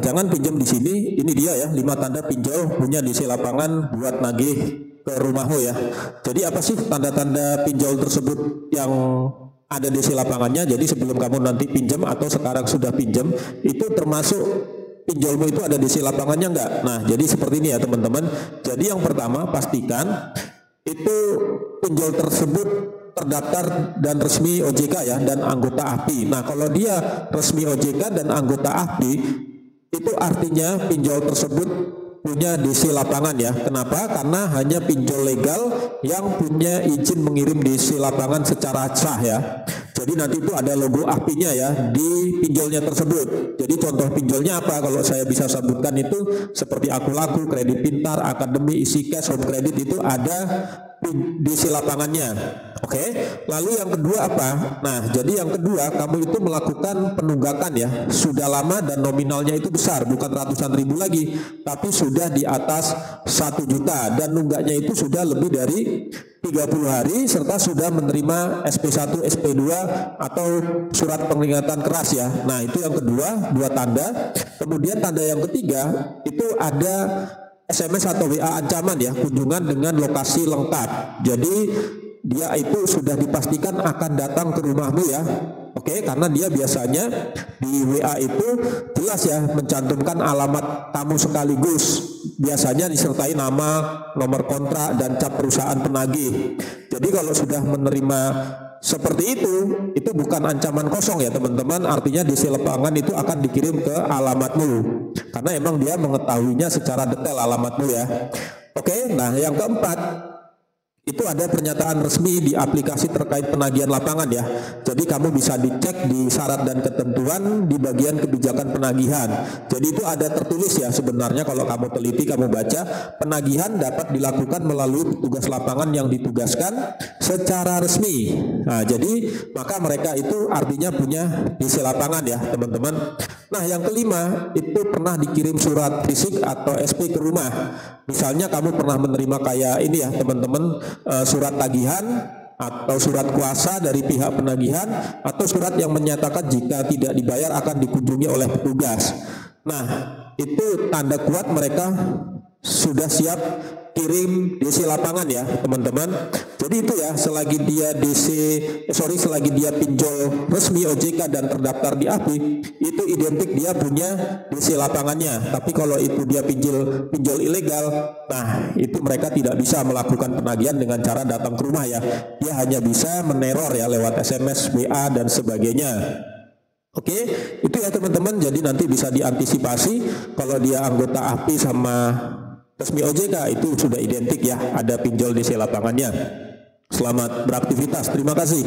jangan pinjam di sini. Ini dia ya, 5 tanda pinjol punya DC lapangan buat nagih ke rumahmu ya. Jadi apa sih tanda-tanda pinjol tersebut yang ada DC lapangannya? Jadi sebelum kamu nanti pinjam atau sekarang sudah pinjam, itu termasuk pinjolmu itu ada DC lapangannya enggak? Nah, jadi seperti ini ya teman-teman. Jadi yang pertama, pastikan itu pinjol tersebut terdaftar dan resmi OJK ya, dan anggota API. Nah, kalau dia resmi OJK dan anggota API, itu artinya pinjol tersebut punya DC lapangan ya. Kenapa? Karena hanya pinjol legal yang punya izin mengirim DC lapangan secara sah ya. Jadi nanti itu ada logo API-nya ya di pinjolnya tersebut. Jadi contoh pinjolnya apa? Kalau saya bisa sebutkan itu seperti Aku Laku, Kredit Pintar, Akademi, Isi Cash, Home Credit, itu ada DC lapangannya. Oke. Lalu yang kedua apa? Nah, jadi yang kedua, kamu itu melakukan penunggakan ya. Sudah lama dan nominalnya itu besar, bukan ratusan ribu lagi, tapi sudah di atas 1 juta, dan nunggaknya itu sudah lebih dari 30 hari serta sudah menerima SP1, SP2 atau surat peringatan keras ya. Nah, itu yang kedua, 2 tanda. Kemudian tanda yang ketiga, itu ada SMS atau WA ancaman ya, kunjungan dengan lokasi lengkap. Jadi dia itu sudah dipastikan akan datang ke rumahmu ya. Oke, karena dia biasanya di WA itu jelas ya mencantumkan alamat kamu sekaligus. Biasanya disertai nama, nomor kontrak, dan cap perusahaan penagih. Jadi kalau sudah menerima seperti itu bukan ancaman kosong ya teman-teman. Artinya DC lapangan itu akan dikirim ke alamatmu, karena emang dia mengetahuinya secara detail alamatmu ya. Oke, nah yang keempat, itu ada pernyataan resmi di aplikasi terkait penagihan lapangan ya. Jadi kamu bisa dicek di syarat dan ketentuan di bagian kebijakan penagihan. Jadi itu ada tertulis ya sebenarnya, kalau kamu teliti, kamu baca, penagihan dapat dilakukan melalui petugas lapangan yang ditugaskan secara resmi. Nah, jadi maka mereka itu artinya punya DC lapangan ya teman-teman. Nah, yang kelima, itu pernah dikirim surat fisik atau SP ke rumah. Misalnya kamu pernah menerima kayak ini ya teman-teman, surat tagihan atau surat kuasa dari pihak penagihan, atau surat yang menyatakan jika tidak dibayar akan dikunjungi oleh petugas. Nah, itu tanda kuat mereka sudah siap kirim DC lapangan ya teman-teman. Jadi itu ya, selagi dia pinjol resmi OJK dan terdaftar di API, itu identik dia punya DC lapangannya. Tapi kalau itu dia pinjol ilegal, nah itu mereka tidak bisa melakukan penagihan dengan cara datang ke rumah ya. Dia hanya bisa meneror ya lewat SMS, WA, dan sebagainya. Oke, itu ya teman-teman. Jadi nanti bisa diantisipasi kalau dia anggota API sama resmi OJK, itu sudah identik ya, ada pinjol DC lapangannya. Selamat beraktivitas, terima kasih.